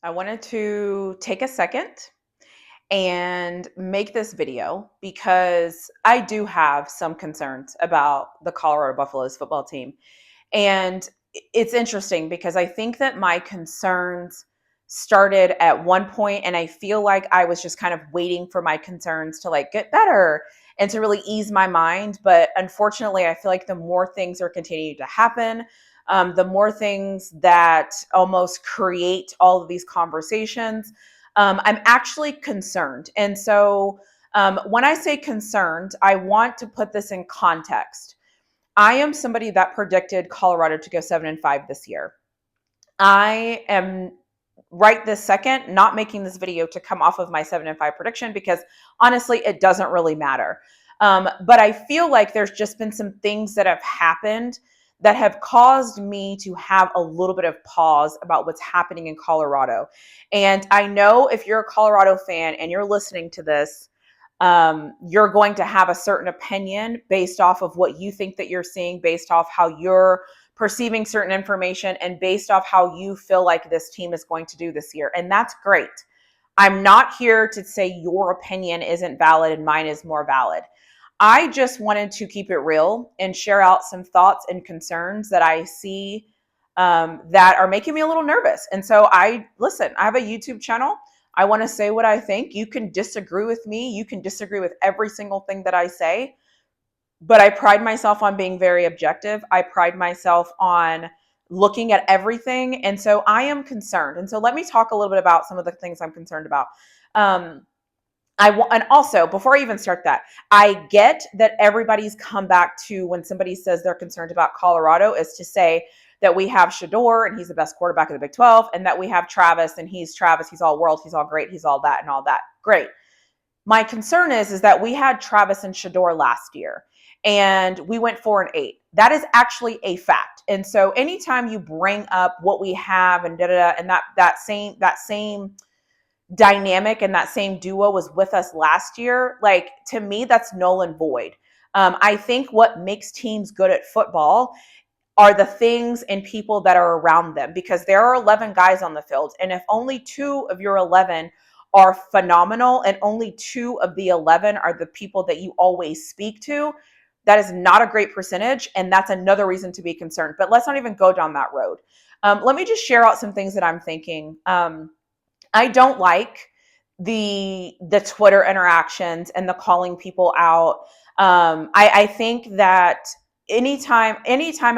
I wanted to take a second and make this video because I do have some concerns about the Colorado Buffaloes football team. And it's interesting because I think that my concerns started at one point and I feel like I was just kind of waiting for my concerns to like get better and to really ease my mind. But unfortunately, I feel like the more things are continuing to happen, the more things that almost create all of these conversations, I'm actually concerned. And so when I say concerned, I want to put this in context. I am somebody that predicted Colorado to go 7-5 this year. I am right this second not making this video to come off of my 7-5 prediction because honestly, it doesn't really matter. But I feel like there's just been some things that have happened that have caused me to have a little bit of pause about what's happening in Colorado. And I know if you're a Colorado fan and you're listening to this, you're going to have a certain opinion based off of what you think that you're seeing, based off how you're perceiving certain information, and based off how you feel like this team is going to do this year. And that's great. I'm not here to say your opinion isn't valid and mine is more valid. I just wanted to keep it real and share out some thoughts and concerns that I see that are making me a little nervous. And so I have a YouTube channel. I want to say what I think. You can disagree with me. You can disagree with every single thing that I say, but I pride myself on being very objective. I pride myself on looking at everything. And so I am concerned. And so let me talk a little bit about some of the things I'm concerned about. Um, and also before I even start that, I get that everybody's come back to when somebody says they're concerned about Colorado is to say that we have Shedeur and he's the best quarterback of the Big 12, and that we have Travis and he's Travis, he's all world, he's all great, he's all that and all that. Great. My concern is that we had Travis and Shedeur last year and we went 4-8. That is actually a fact. And so anytime you bring up what we have and and that same dynamic and that same duo was with us last year, like to me, that's null and void. I think what makes teams good at football are the things and people that are around them, because there are 11 guys on the field. And if only 2 of your 11 are phenomenal and only 2 of the 11 are the people that you always speak to, that is not a great percentage. And that's another reason to be concerned. But let's not even go down that road. Let me just share out some things that I'm thinking. I don't like the Twitter interactions and the calling people out. I think that anytime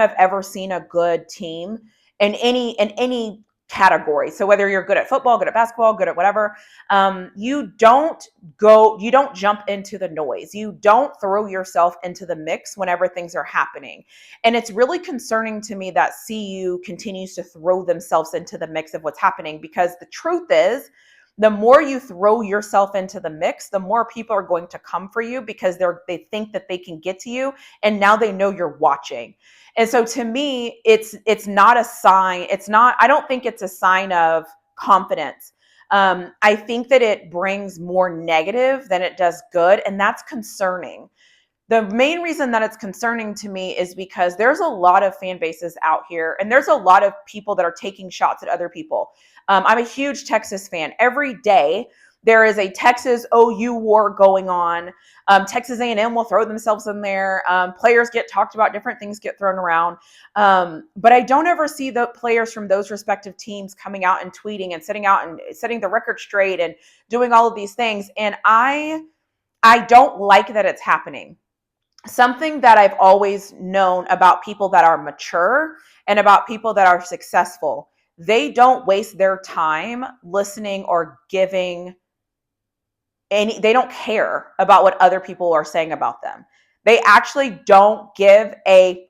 I've ever seen a good team in any category, so whether you're good at football, good at basketball, good at whatever, you don't jump into the noise. You don't throw yourself into the mix whenever things are happening. And it's really concerning to me that CU continues to throw themselves into the mix of what's happening, because the truth is, the more you throw yourself into the mix, the more people are going to come for you because they think that they can get to you, and now they know you're watching. And so to me, it's not a sign. I don't think it's a sign of confidence. I think that it brings more negative than it does good, and that's concerning. The main reason that it's concerning to me is because there's a lot of fan bases out here, and there's a lot of people that are taking shots at other people. I'm a huge Texas fan. Every day there is a Texas OU war going on. Texas A&M will throw themselves in there. Players get talked about, different things get thrown around. But I don't ever see the players from those respective teams coming out and tweeting and setting the record straight and doing all of these things. And I don't like that it's happening. Something that I've always known about people that are mature and about people that are successful, they don't waste their time listening or giving they don't care about what other people are saying about them. They actually don't give a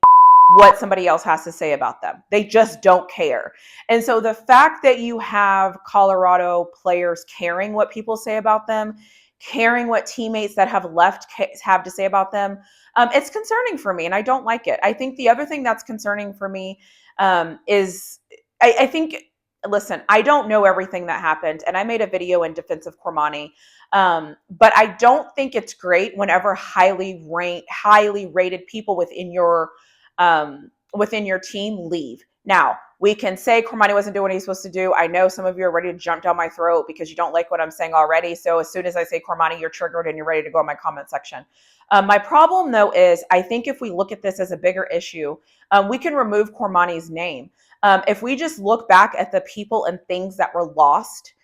what somebody else has to say about them. They just don't care. And so the fact that you have Colorado players caring what people say about them, caring what teammates that have left have to say about them, it's concerning for me, and I don't like it. I think the other thing that's concerning for me is I think, listen, I don't know everything that happened, and I made a video in defense of Cormani, but I don't think it's great whenever highly rated people within your team leave. Now, we can say Cormani wasn't doing what he's supposed to do. I know some of you are ready to jump down my throat because you don't like what I'm saying already. So as soon as I say Cormani, you're triggered and you're ready to go in my comment section. My problem, though, is I think if we look at this as a bigger issue, we can remove Cormani's name. If we just look back at the people and things that were lost,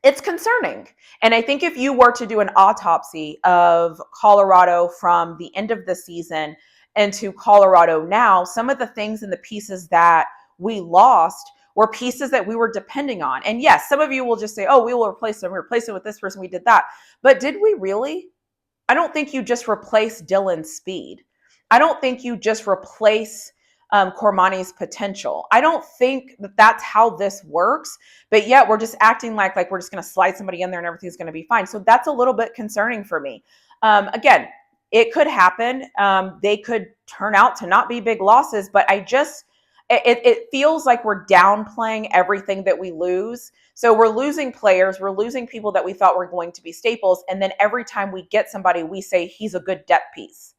it's concerning. And I think if you were to do an autopsy of Colorado from the end of the season into Colorado now, some of the things and the pieces that we lost were pieces that we were depending on. And yes, some of you will just say, oh, we will replace them. We replaced it with this person. We did that. But did we really? I don't think you just replace Dylan's speed. I don't think you just replace Cormani's potential. I don't think that that's how this works, but yet we're just acting like we're just going to slide somebody in there and everything's going to be fine. So that's a little bit concerning for me. Again, it could happen. They could turn out to not be big losses, but it feels like we're downplaying everything that we lose. So we're losing players, we're losing people that we thought were going to be staples. And then every time we get somebody, we say he's a good depth piece.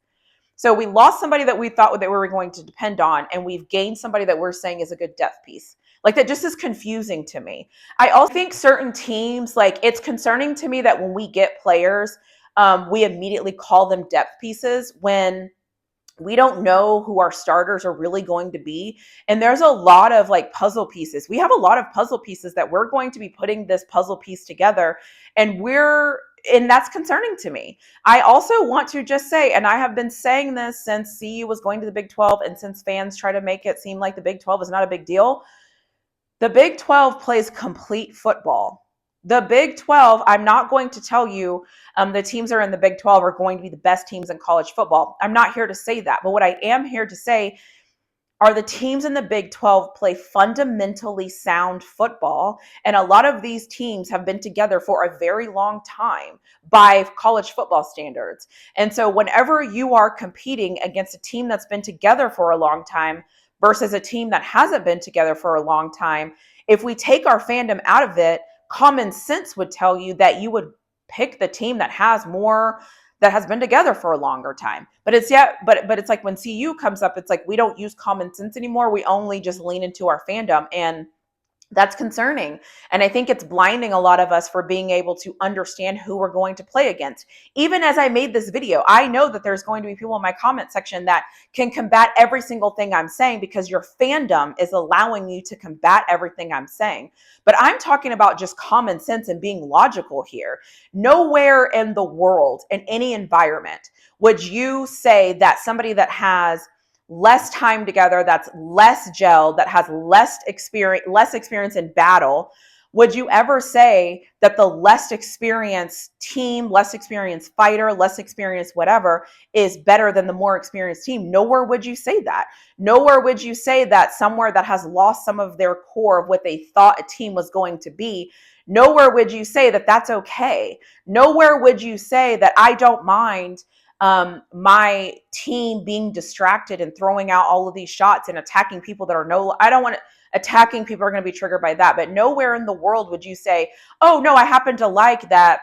So we lost somebody that we thought that we were going to depend on, and we've gained somebody that we're saying is a good depth piece. Like, that just is confusing to me. I also think certain teams, like, it's concerning to me that when we get players, we immediately call them depth pieces when we don't know who our starters are really going to be. And there's a lot of like puzzle pieces. We have a lot of puzzle pieces that we're going to be putting this puzzle piece together. And that's concerning to me. I also want to just say, and I have been saying this since CU was going to the Big 12 and since fans try to make it seem like the Big 12 is not a big deal, the Big 12 plays complete football. The Big 12, I'm not going to tell you the teams that are in the Big 12 are going to be the best teams in college football. I'm not here to say that. But what I am here to say are the teams in the Big 12 play fundamentally sound football. And a lot of these teams have been together for a very long time by college football standards. And so whenever you are competing against a team that's been together for a long time versus a team that hasn't been together for a long time, if we take our fandom out of it, common sense would tell you that you would pick the team that has been together for a longer time. But it's like when CU comes up, it's like we don't use common sense anymore. We only just lean into our fandom, and that's concerning. And I think it's blinding a lot of us for being able to understand who we're going to play against. Even as I made this video, I know that there's going to be people in my comment section that can combat every single thing I'm saying because your fandom is allowing you to combat everything I'm saying. But I'm talking about just common sense and being logical here. Nowhere in the world, in any environment, would you say that somebody that has less time together, that's less gel, that has less experience in battle, would you ever say that the less experienced team, less experienced fighter, less experienced whatever is better than the more experienced team? Nowhere would you say that. Nowhere would you say that somewhere that has lost some of their core of what they thought a team was going to be, nowhere would you say that that's okay. Nowhere would you say that I don't mind my team being distracted and throwing out all of these shots and attacking people that are I don't want to, attacking people are going to be triggered by that. But nowhere in the world would you say, oh no, I happen to like that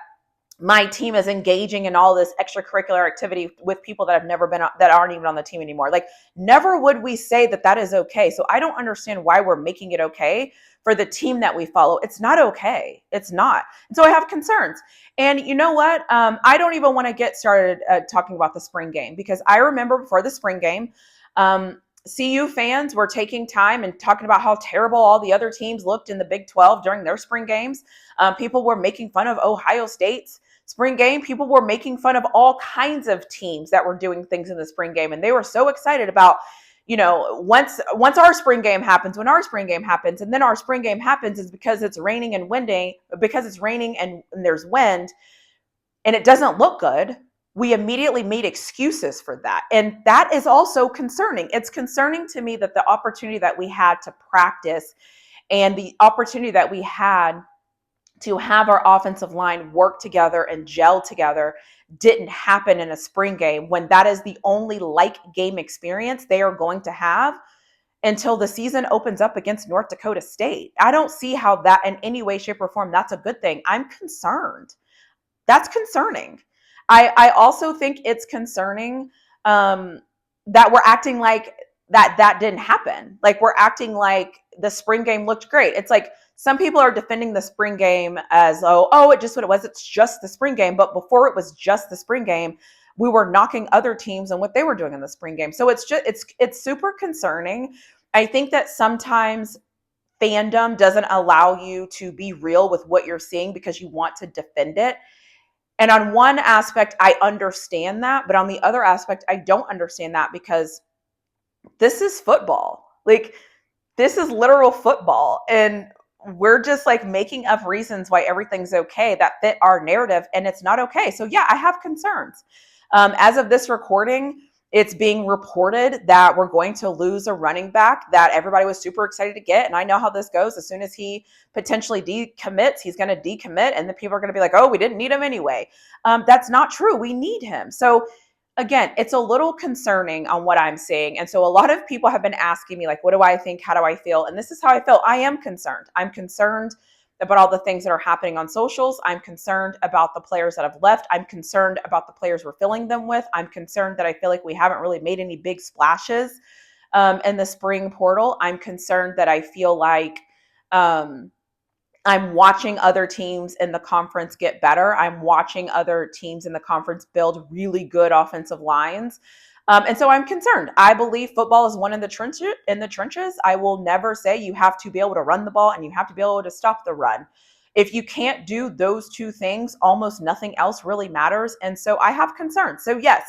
my team is engaging in all this extracurricular activity with people that have never been, that aren't even on the team anymore. Like, never would we say that that is okay. So I don't understand why we're making it okay for the team that we follow. It's not okay. It's not. And so I have concerns. And you know what? I don't even want to get started talking about the spring game, because I remember before the spring game, CU fans were taking time and talking about how terrible all the other teams looked in the Big 12 during their spring games. People were making fun of Ohio State's spring game. People were making fun of all kinds of teams that were doing things in the spring game. And they were so excited about, you know, once our spring game happens, when our spring game happens, and then our spring game happens is because it's raining and winding, because it's raining and there's wind and it doesn't look good. We immediately made excuses for that. And that is also concerning. It's concerning to me that the opportunity that we had to practice and the opportunity that we had to have our offensive line work together and gel together didn't happen in a spring game, when that is the only like game experience they are going to have until the season opens up against North Dakota State. I don't see how that in any way, shape, or form that's a good thing. I'm concerned. That's concerning. I also think it's concerning that we're acting like that didn't happen. Like, we're acting like the spring game looked great. It's like some people are defending the spring game as, it just what it was. It's just the spring game. But before it was just the spring game, we were knocking other teams and what they were doing in the spring game. So it's super concerning. I think that sometimes fandom doesn't allow you to be real with what you're seeing because you want to defend it. And on one aspect, I understand that, but on the other aspect, I don't understand that because this is football. Like, this is literal football. And we're just like making up reasons why everything's okay that fit our narrative, and it's not okay. So yeah, I have concerns. As of this recording, it's being reported that we're going to lose a running back that everybody was super excited to get. And I know how this goes. As soon as he potentially decommits, he's going to decommit. And the people are going to be like, oh, we didn't need him anyway. That's not true. We need him. So again, it's a little concerning on what I'm seeing. And so a lot of people have been asking me, like, what do I think? How do I feel? And this is how I feel. I am concerned. I'm concerned about all the things that are happening on socials. I'm concerned about the players that have left. I'm concerned about the players we're filling them with. I'm concerned that I feel like we haven't really made any big splashes in the spring portal. I'm concerned that I feel like I'm watching other teams in the conference get better. I'm watching other teams in the conference build really good offensive lines. And so I'm concerned. I believe football is one in the trenches. I will never say you have to be able to run the ball and you have to be able to stop the run. If you can't do those two things, almost nothing else really matters. And so I have concerns. So yes,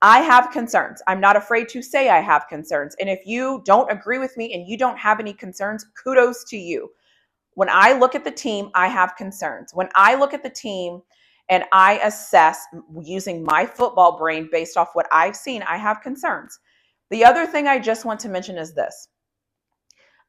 I have concerns. I'm not afraid to say I have concerns. And if you don't agree with me and you don't have any concerns, kudos to you. When I look at the team, I have concerns. When I look at the team and I assess using my football brain based off what I've seen, I have concerns. The other thing I just want to mention is this.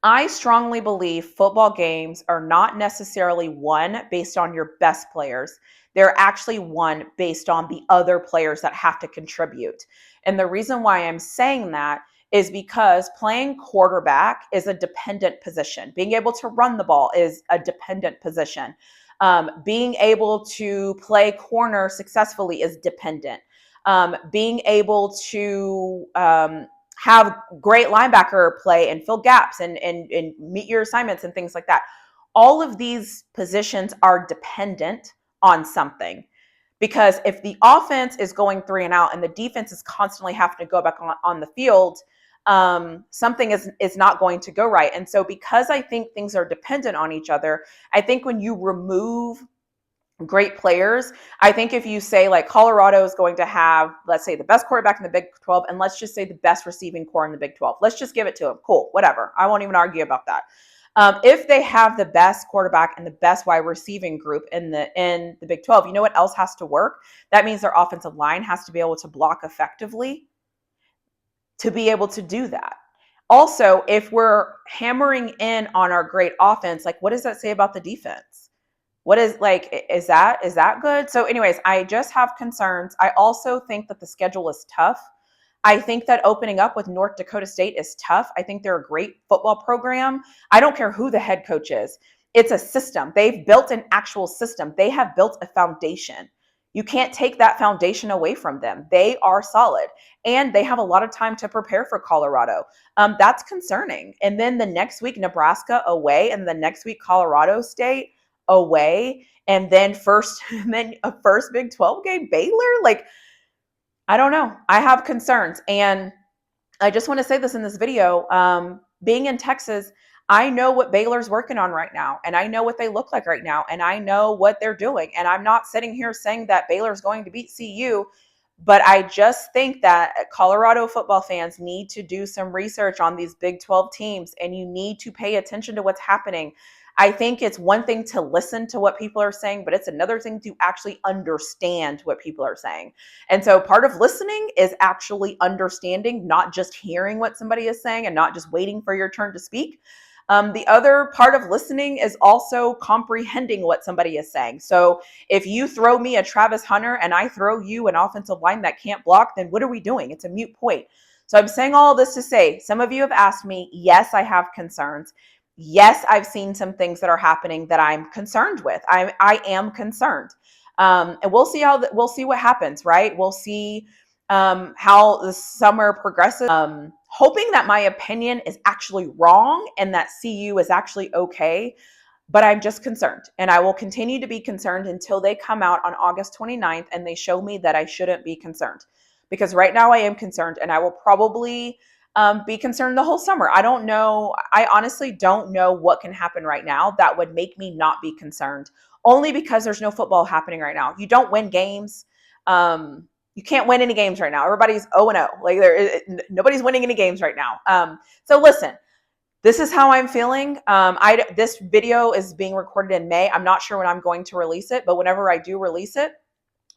I strongly believe football games are not necessarily won based on your best players. They're actually won based on the other players that have to contribute. And the reason why I'm saying that is because playing quarterback is a dependent position. Being able to run the ball is a dependent position. Being able to play corner successfully is dependent. Being able to have great linebacker play and fill gaps and meet your assignments and things like that. All of these positions are dependent on something. Because if the offense is going 3 and out and the defense is constantly having to go back on the field, something is not going to go right. And so because I think things are dependent on each other, I think when you remove great players, I think if you say like Colorado is going to have, let's say, the best quarterback in the Big 12, and let's just say the best receiving core in the Big 12, let's just give it to them. Cool, whatever. I won't even argue about that. If they have the best quarterback and the best wide receiving group in the Big 12, you know what else has to work? That means their offensive line has to be able to block effectively to be able to do that. Also, if we're hammering in on our great offense, like, what does that say about the defense? What is like, is that good? So anyways, I just have concerns. I also think that the schedule is tough. I think that opening up with North Dakota State is tough. I think they're a great football program. I don't care who the head coach is. It's a system. They've built an actual system. They have built a foundation. You can't take that foundation away from them. They are solid and they have a lot of time to prepare for Colorado. That's concerning. And then the next week, Nebraska away, and the next week, Colorado State away, and then a first Big 12 game, Baylor. Like, I don't know. I have concerns. And I just want to say this in this video. Being in Texas, I know what Baylor's working on right now, and I know what they look like right now, and I know what they're doing. And I'm not sitting here saying that Baylor's going to beat CU, but I just think that Colorado football fans need to do some research on these Big 12 teams, and you need to pay attention to what's happening. I think it's one thing to listen to what people are saying, but it's another thing to actually understand what people are saying. And so part of listening is actually understanding, not just hearing what somebody is saying and not just waiting for your turn to speak. The other part of listening is also comprehending what somebody is saying. So if you throw me a Travis Hunter and I throw you an offensive line that can't block, then what are we doing? It's a moot point. So I'm saying all this to say, some of you have asked me, yes, I have concerns. Yes, I've seen some things that are happening that I'm concerned with. I am concerned. And we'll see what happens, right? We'll see how the summer progresses, hoping that my opinion is actually wrong and that CU is actually okay. But I'm just concerned, and I will continue to be concerned until they come out on August 29th and they show me that I shouldn't be concerned. Because right now I am concerned, and I will probably be concerned the whole summer. I don't know. I honestly don't know what can happen right now that would make me not be concerned, only because there's no football happening right now. You don't win games. You can't win any games right now. Everybody's 0-0. Like nobody's winning any games right now. So listen, this is how I'm feeling. This video is being recorded in May. I'm not sure when I'm going to release it, but whenever I do release it,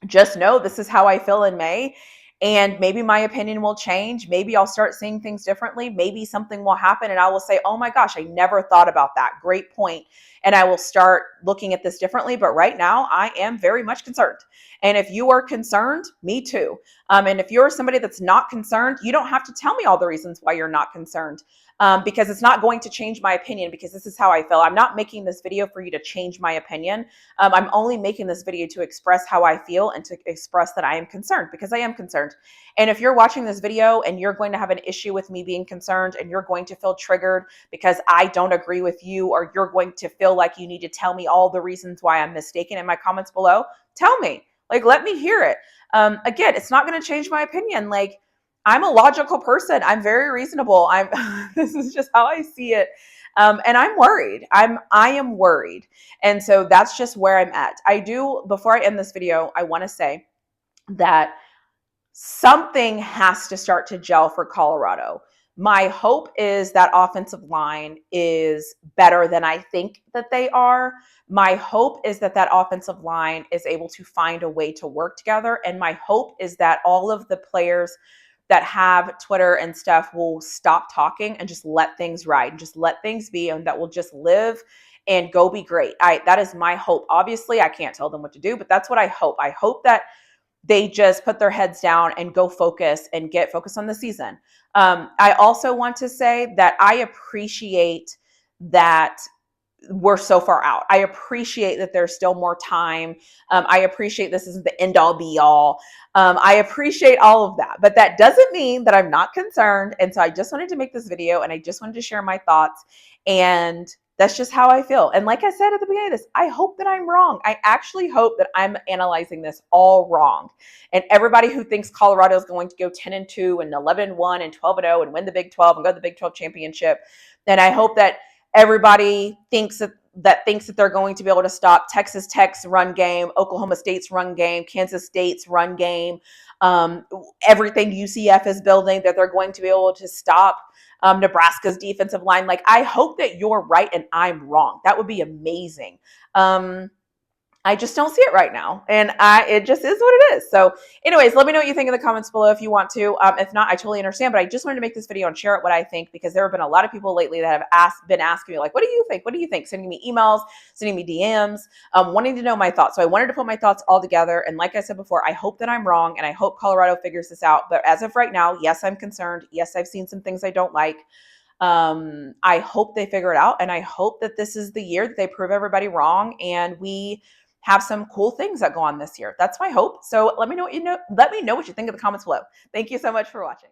just know this is how I feel in May. And maybe my opinion will change. Maybe I'll start seeing things differently. Maybe something will happen and I will say, oh my gosh, I never thought about that. Great point. And I will start looking at this differently. But right now, I am very much concerned. And if you are concerned, me too. And if you're somebody that's not concerned, you don't have to tell me all the reasons why you're not concerned. Because it's not going to change my opinion, because this is how I feel. I'm not making this video for you to change my opinion. I'm only making this video to express how I feel and to express that I am concerned, because I am concerned. And if you're watching this video and you're going to have an issue with me being concerned and you're going to feel triggered because I don't agree with you, or you're going to feel like you need to tell me all the reasons why I'm mistaken in my comments below, tell me. Like, let me hear it. Again, it's not going to change my opinion. Like, I'm a logical person. I'm very reasonable. This is just how I see it. And I'm worried. I am worried. And so that's just where I'm at. Before I end this video, I want to say that something has to start to gel for Colorado. My hope is that offensive line is better than I think that they are. My hope is that offensive line is able to find a way to work together. And my hope is that all of the players that have Twitter and stuff will stop talking and just let things ride and just let things be, and that will just live and go be great. That is my hope. Obviously, I can't tell them what to do, but that's what I hope. I hope that they just put their heads down and go focus and get focused on the season. I also want to say that I appreciate that we're so far out. I appreciate that there's still more time. I appreciate this isn't the end all be all. I appreciate all of that, but that doesn't mean that I'm not concerned. And so I just wanted to make this video and I just wanted to share my thoughts, and that's just how I feel. And like I said at the beginning of this, I hope that I'm wrong. I actually hope that I'm analyzing this all wrong. And everybody who thinks Colorado is going to go 10-2 and 11-1 and 12-0 and win the Big 12 and go to the Big 12 championship, then I hope that everybody thinks that they're going to be able to stop Texas Tech's run game, Oklahoma State's run game, Kansas State's run game, everything UCF is building, that they're going to be able to stop Nebraska's defensive line. Like, I hope that you're right and I'm wrong. That would be amazing. I just don't see it right now. And it just is what it is. So anyways, let me know what you think in the comments below if you want to. If not, I totally understand. But I just wanted to make this video and share it what I think, because there have been a lot of people lately that have been asking me, like, what do you think? What do you think? Sending me emails, sending me DMs, wanting to know my thoughts. So I wanted to put my thoughts all together. And like I said before, I hope that I'm wrong, and I hope Colorado figures this out. But as of right now, yes, I'm concerned. Yes, I've seen some things I don't like. I hope they figure it out. And I hope that this is the year that they prove everybody wrong and we have some cool things that go on this year. That's my hope. So let me know what you think in the comments below. Thank you so much for watching.